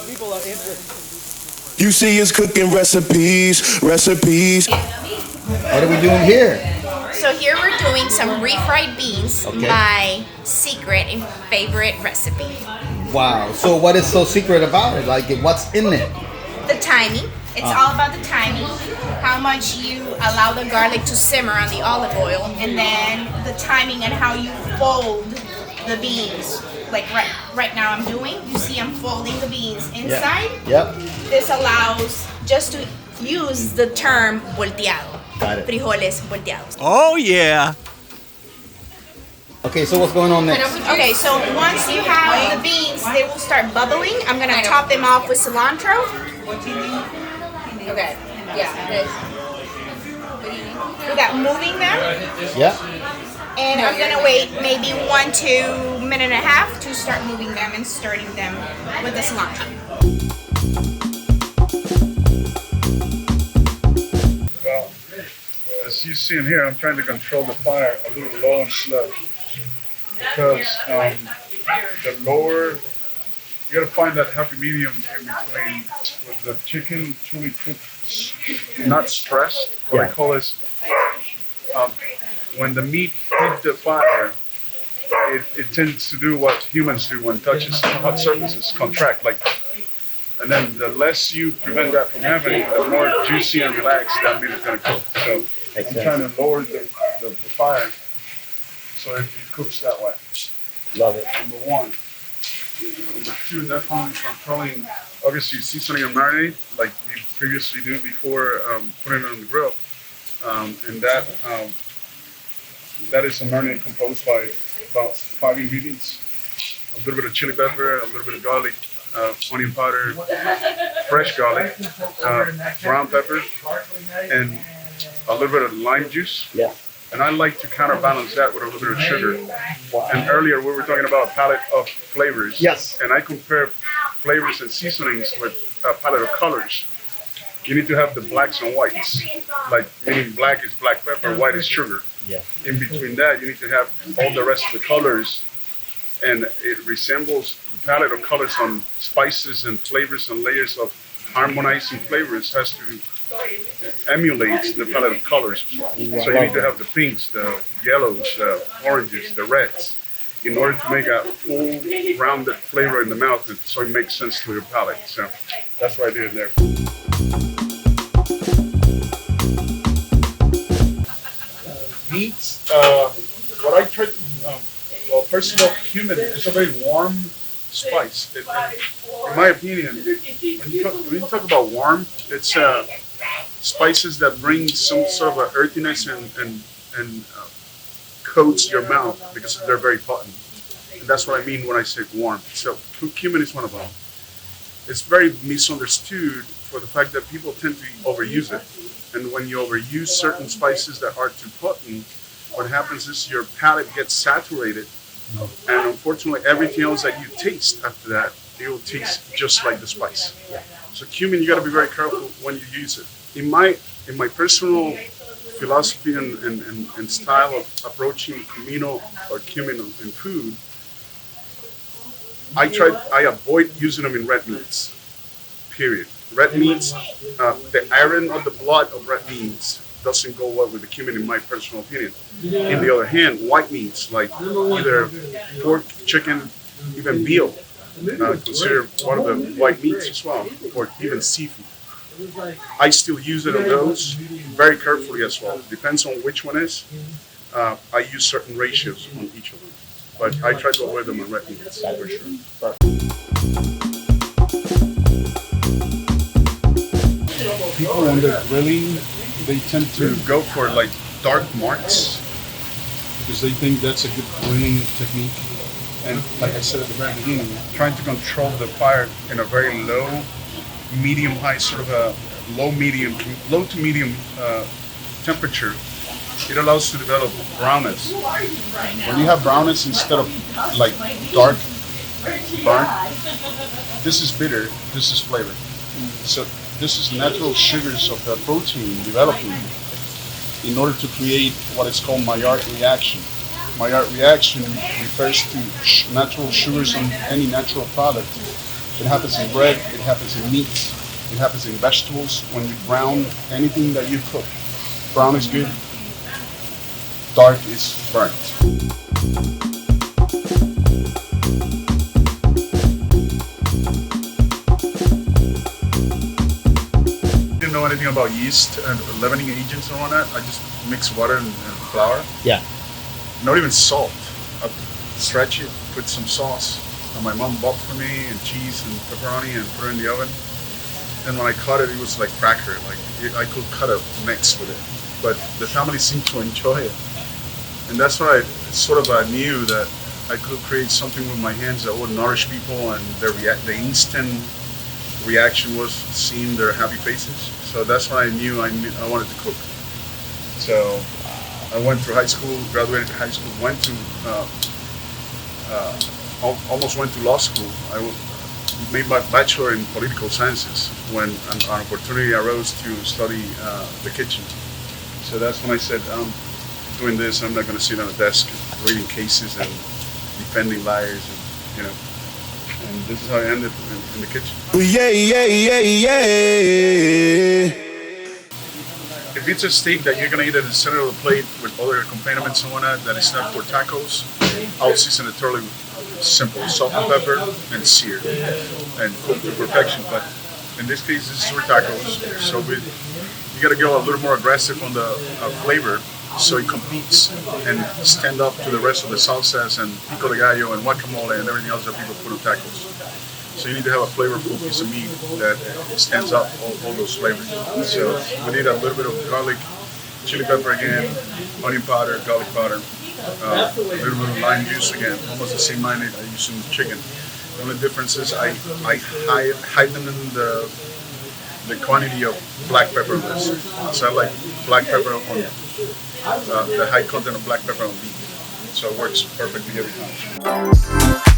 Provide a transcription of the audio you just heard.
People are interested. You see us cooking recipes. What are we doing here? So here we're doing some refried beans, Okay. my secret and favorite recipe. Wow. So what is so secret about it? Like, what's in it? The timing. It's all about the timing. How much you allow the garlic to simmer on the olive oil, and then the timing and how you fold the beans. Like right now I'm doing, you see I'm folding the beans inside. Yep. This allows just to use the term volteado. Got it. Frijoles volteados. Oh, yeah. Okay, so what's going on next? Okay, so once you have the beans, they will start bubbling. I'm gonna top them off with cilantro. Okay. Yeah. Without moving them. Yeah. And I'm gonna wait maybe 1 to minute and a half to start moving them and stirring them with the cilantro. Well, as you see in here, I'm trying to control the fire a little low and slow because the lower, you gotta find that happy medium in between with the chicken truly cooked, not stressed. What I call is when the meat hits the fire, it tends to do what humans do when touches hot surfaces, contract like. And then the less you prevent that from happening, the more juicy and relaxed that meat is going to cook. So I'm trying to lower the fire so it cooks that way. Love it. Number one. Number two, definitely controlling, obviously seasoning and marinade like we previously do before putting it on the grill. And that is a marinade composed by about 5 ingredients. A little bit of chili pepper, a little bit of garlic, onion powder, fresh garlic, brown pepper, and a little bit of lime juice. Yeah. And I like to counterbalance that with a little bit of sugar. Wow. And earlier we were talking about a palette of flavors. Yes. And I compare flavors and seasonings with a palette of colors. You need to have the blacks and whites. Like, meaning black is black pepper, white is sugar. Yeah. In between that, you need to have all the rest of the colors. And it resembles the palette of colors on spices and flavors and layers of harmonizing flavors has to emulate the palette of colors as well. So you need to have the pinks, the yellows, the oranges, the reds, in order to make a full rounded flavor in the mouth so it makes sense to your palate. So that's what I did there. Meats, what I tried to, well, first of all, cumin is a very warm spice. In my opinion, when you talk about warm, it's spices that bring some sort of a earthiness and coats your mouth because they're very potent. And that's what I mean when I say warm. So cumin is one of them. It's very misunderstood for the fact that people tend to overuse it. And when you overuse certain spices that are too potent, what happens is your palate gets saturated. And unfortunately, everything else that you taste after that, it will taste just like the spice. So cumin, you got to be very careful when you use it. In my personal philosophy and style of approaching comino or cumin in food, I avoid using them in red meats. Period. Red meats, the iron of the blood of red meats doesn't go well with the cumin, in my personal opinion. In the other hand, white meats like either pork, chicken, even veal, consider one of the white meats as well, or even seafood. I still use it on those very carefully as well. Depends on which one is. I use certain ratios on each of them, but I try to avoid them on red meats for sure. People, when they're grilling, they tend to go for like dark marks because they think that's a good grilling technique. And like I said at the very beginning, trying to control the fire in a very low, medium-high, sort of a low to medium temperature, it allows to develop brownness. When you have brownness instead of like dark burnt, this is bitter, this is flavor. So this is natural sugars of the protein developing in order to create what is called Maillard reaction. Maillard reaction refers to natural sugars on any natural product It happens in bread. It happens in meats. It happens in vegetables. When you brown anything that you cook, brown is good. Dark is burnt. Didn't know anything about yeast and leavening agents and all that. I just mix water and flour. Yeah. Not even salt. I stretch it, put some sauce that my mom bought for me, and cheese and pepperoni, and put it in the oven. And when I cut it, it was like cracker. I could cut a mix with it. But the family seemed to enjoy it. And that's why I knew that I could create something with my hands that would nourish people, and the instant reaction was seeing their happy faces. So that's why I knew I wanted to cook. So I went through high school, graduated high school, almost went to law school. I made my bachelor in political sciences when an opportunity arose to study the kitchen. So that's when I said, doing this, I'm not going to sit on a desk reading cases and defending liars, and and this is how I ended in the kitchen. Yeah, yeah, yeah, yeah. If it's a steak that you're going to eat at the center of the plate with other accompaniments and whatnot, that is not for tacos, I'll season it totally simple, salt and pepper, and sear, and cook to perfection. But in this case, this is for tacos, so you got to go a little more aggressive on the flavor, so it competes and stand up to the rest of the salsas and pico de gallo and guacamole and everything else that people put on tacos. So you need to have a flavorful piece of meat that stands up all those flavors. So we need a little bit of garlic, chili pepper again, onion powder, garlic powder, a little bit of lime juice again, almost the same marinade I use in chicken. The only difference is I heighten the quantity of black pepper on this. So I like black pepper on the high content of black pepper on beef. So it works perfectly every time.